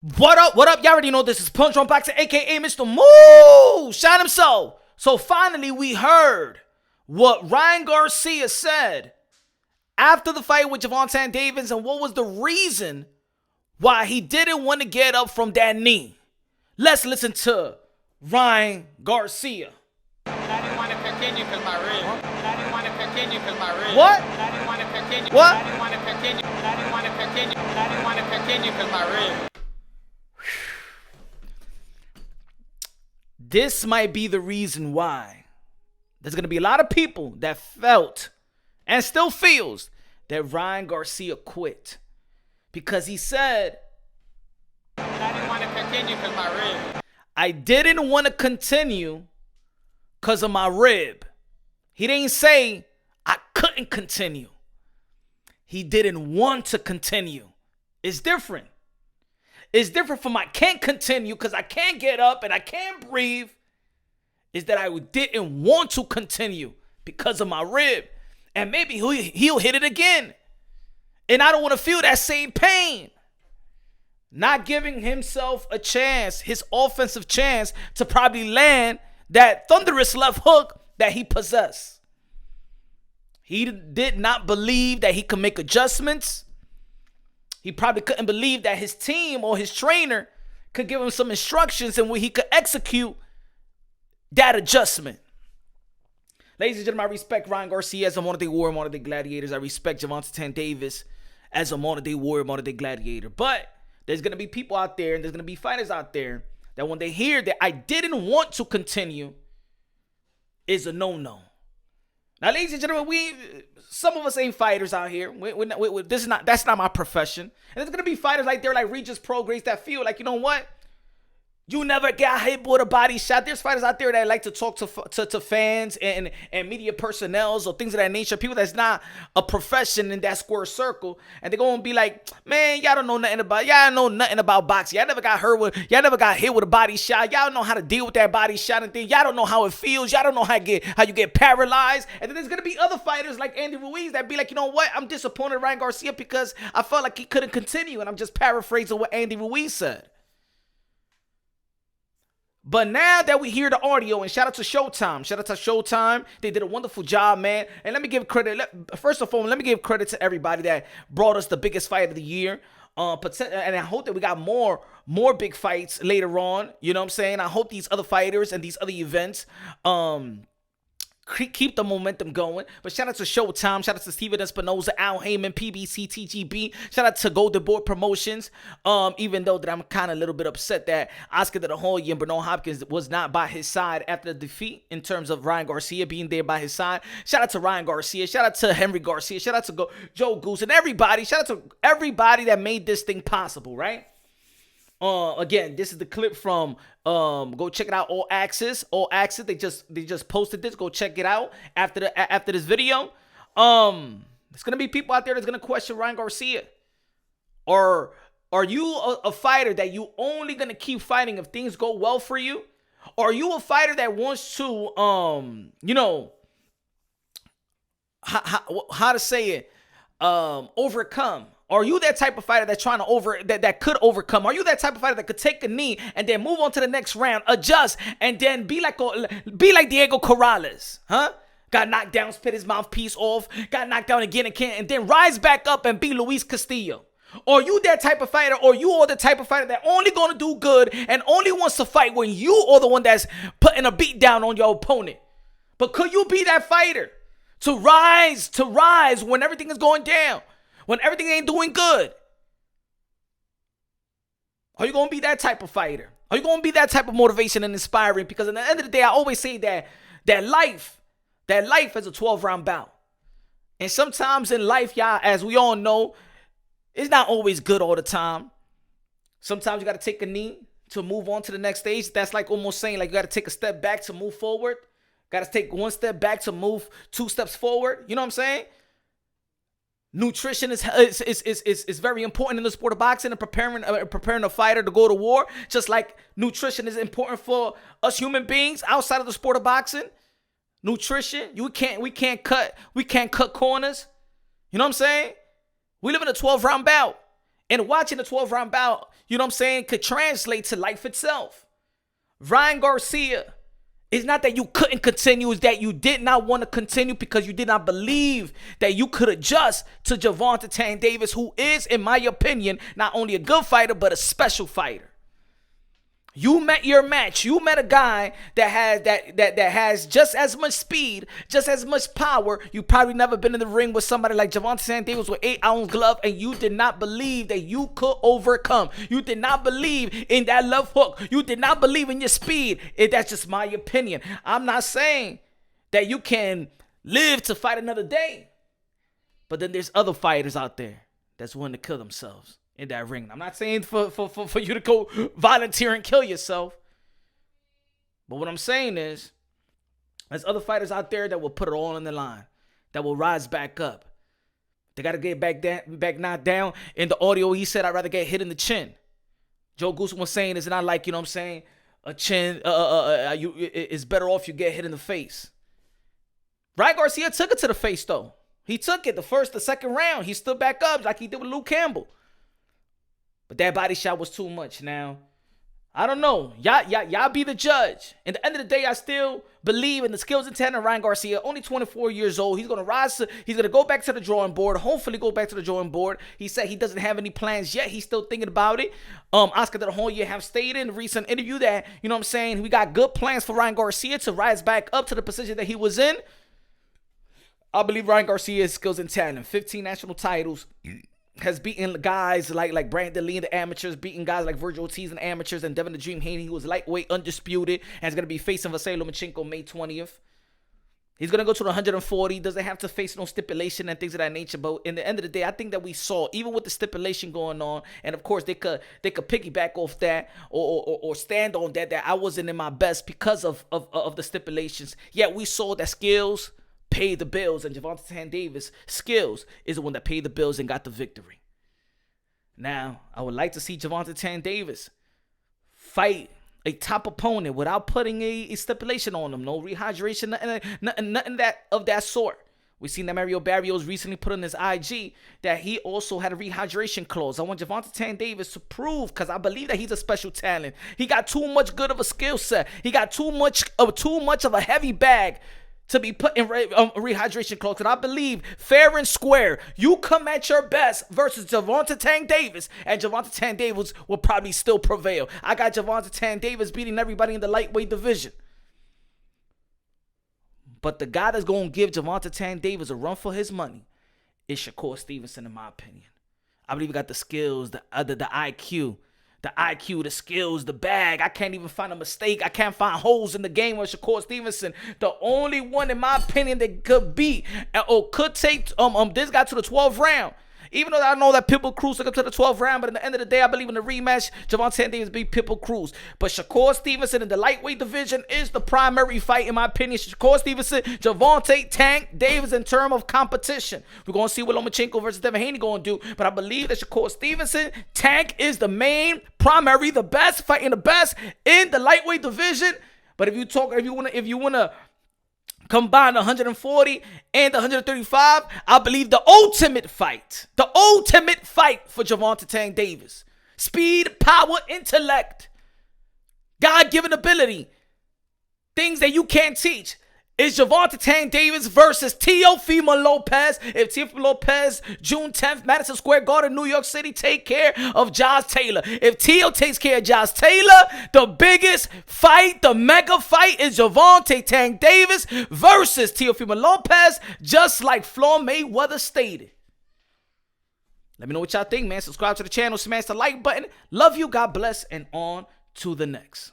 What up? What up? Y'all already know this is Punch on Boxing, aka Mr. Moo. Shot himself. So finally, we heard what Ryan Garcia said after the fight with Gervonta Davis, and what was the reason why he didn't want to get up from that knee. Let's listen to Ryan Garcia. I didn't want to continue because my rib. I didn't want to continue because my rib. What? I didn't want to continue. What? I didn't want to continue. I didn't want to continue. I didn't want to continue because my rib. This might be the reason why there's going to be a lot of people that felt and still feels that Ryan Garcia quit. Because he said, I didn't want to continue because my rib. I didn't want to continue because of my rib. He didn't say I couldn't continue. He didn't want to continue. It's different. It's different from I can't continue because I can't get up and I can't breathe. Is that I didn't want to continue because of my rib. And maybe he'll hit it again. And I don't want to feel that same pain. Not giving himself a chance, his offensive chance, to probably land that thunderous left hook that he possessed. He did not believe that he could make adjustments. He probably couldn't believe that his team or his trainer could give him some instructions and where he could execute that adjustment. Ladies and gentlemen, I respect Ryan Garcia as a modern-day warrior, modern-day gladiators. I respect Gervonta Davis as a modern-day warrior, modern-day gladiator. But there's going to be people out there and there's going to be fighters out there that when they hear that I didn't want to continue is a no-no. Now, ladies and gentlemen, some of us ain't fighters out here. That's not my profession. And there's gonna be fighters like there, like Regis Prograis, that feel like, you know what? You never got hit with a body shot. There's fighters out there that like to talk to fans and media personnel or things of that nature. People that's not a profession in that square circle, and they're gonna be like, man, y'all don't know nothing about boxing. Y'all never got hit with a body shot. Y'all don't know how to deal with that body shot and thing. Y'all don't know how it feels. Y'all don't know how you get paralyzed. And then there's gonna be other fighters like Andy Ruiz that be like, you know what? I'm disappointed in Ryan Garcia because I felt like he couldn't continue. And I'm just paraphrasing what Andy Ruiz said. But now that we hear the audio, and shout out to Showtime. They did a wonderful job, man. And let me give credit. First of all, let me give credit to everybody that brought us the biggest fight of the year. And I hope that we got more big fights later on. You know what I'm saying? I hope these other fighters and these other events keep the momentum going. But shout out to Showtime. Shout out to Steven Espinoza, Al Heyman, PBC, TGB. Shout out to Golden Boy Promotions. Even though that I'm kind of a little bit upset that Oscar De La Hoya and Bernard Hopkins was not by his side after the defeat in terms of Ryan Garcia being there by his side. Shout out to Ryan Garcia. Shout out to Henry Garcia. Shout out to Joe Goose and everybody. Shout out to everybody that made this thing possible, right? Again, this is the clip from go check it out, All Access. They just posted this. Go check it out after this video. There's gonna be people out there that's gonna question Ryan Garcia. Or are you a fighter that you only gonna keep fighting if things go well for you? Or are you a fighter that wants to how to say it, overcome? Are you that type of fighter that's trying to that could overcome? Are you that type of fighter that could take a knee and then move on to the next round, adjust, and then be like Diego Corrales, huh? Got knocked down, spit his mouthpiece off, got knocked down again and then rise back up and be Luis Castillo? Or you that type of fighter, or you are the type of fighter that only gonna do good and only wants to fight when you are the one that's putting a beat down on your opponent? But could you be that fighter to rise when everything is going down? When everything ain't doing good? Are you going to be that type of fighter? Are you going to be that type of motivation and inspiring? Because at the end of the day, I always say that life is a 12-round bout. And sometimes in life, y'all, as we all know, it's not always good all the time. Sometimes you got to take a knee to move on to the next stage. That's like almost saying like you got to take a step back to move forward. Got to take one step back to move 2 steps forward. You know what I'm saying? Nutrition is very important in the sport of boxing and preparing a fighter to go to war. Just like nutrition is important for us human beings outside of the sport of boxing. Nutrition, we can't cut corners. You know what I'm saying? We live in a 12-round bout. And watching the 12th round bout, you know what I'm saying, could translate to life itself. Ryan Garcia, it's not that you couldn't continue, it's that you did not want to continue because you did not believe that you could adjust to Gervonta Davis, who is, in my opinion, not only a good fighter, but a special fighter. You met your match. You met a guy that has just as much speed, just as much power. You probably never been in the ring with somebody like Gervonta Davis with 8-ounce glove, and you did not believe that you could overcome. You did not believe in that left hook. You did not believe in your speed. That's just my opinion. I'm not saying that you can live to fight another day, but then there's other fighters out there that's willing to kill themselves in that ring. I'm not saying for you to go volunteer and kill yourself. But what I'm saying is, there's other fighters out there that will put it all on the line, that will rise back up. They got to get back knocked down. In the audio, he said, I'd rather get hit in the chin. Joe Goose was saying, it's not like, you know what I'm saying, a chin, it's better off you get hit in the face. Ryan Garcia took it to the face, though. He took it the second round. He stood back up like he did with Luke Campbell. But that body shot was too much. Now, I don't know. Y'all be the judge. At the end of the day, I still believe in the skills and talent of Ryan Garcia. Only 24 years old. He's going to rise. He's going to go back to the drawing board. Hopefully go back to the drawing board. He said he doesn't have any plans yet. He's still thinking about it. Oscar De La Hoya have stated in a recent interview that, you know what I'm saying, we got good plans for Ryan Garcia to rise back up to the position that he was in. I believe Ryan Garcia's skills and talent. 15 national titles. Has beaten guys like Brandon Lee in the amateurs, beaten guys like Virgil Ortiz in the amateurs, and Devin the Dream Haney, who was lightweight, undisputed, and is going to be facing Vasily Lomachenko May 20th. He's going to go to the 140, doesn't have to face no stipulation and things of that nature. But in the end of the day, I think that we saw, even with the stipulation going on, and of course they could piggyback off that or stand on that I wasn't in my best because of the stipulations. Yet we saw that skills pay the bills, and Gervonta Davis' skills is the one that paid the bills and got the victory. Now, I would like to see Gervonta Davis fight a top opponent without putting a stipulation on him. No rehydration, nothing of that sort. We've seen that Mario Barrios recently put on his IG that he also had a rehydration clause. I want Gervonta Davis to prove, because I believe that he's a special talent. He got too much good of a skill set. He got too much of a heavy bag to be put in rehydration clause. And I believe fair and square, you come at your best versus Gervonta Davis, and Gervonta Davis will probably still prevail. I got Gervonta Davis beating everybody in the lightweight division. But the guy that's going to give Gervonta Davis a run for his money is Shakur Stevenson, in my opinion. I believe he got the skills, the IQ, the skills, the bag. I can't even find a mistake. I can't find holes in the game with Shakur Stevenson. The only one, in my opinion, that could beat or could take this guy to the 12th round. Even though I know that Pitbull Cruz took him to the 12th round, but at the end of the day, I believe in the rematch, Gervonta Davis beat Pitbull Cruz. But Shakur Stevenson in the lightweight division is the primary fight, in my opinion. Shakur Stevenson, Gervonta Tank Davis in terms of competition. We're going to see what Lomachenko versus Devin Haney going to do. But I believe that Shakur Stevenson, Tank is the main, primary, the best, fighting the best in the lightweight division. But if you wanna combine the 140 and the 135, I believe the ultimate fight for Gervonta Davis. Speed, power, intellect, God-given ability, things that you can't teach. Is Gervonta Davis versus Teofimo Lopez. If Teofimo Lopez, June 10th, Madison Square Garden, New York City, take care of Josh Taylor. If Teo takes care of Josh Taylor, the biggest fight, the mega fight, is Gervonta Davis versus Teofimo Lopez, just like Floyd Mayweather stated. Let me know what y'all think, man. Subscribe to the channel, smash the like button. Love you, God bless, and on to the next.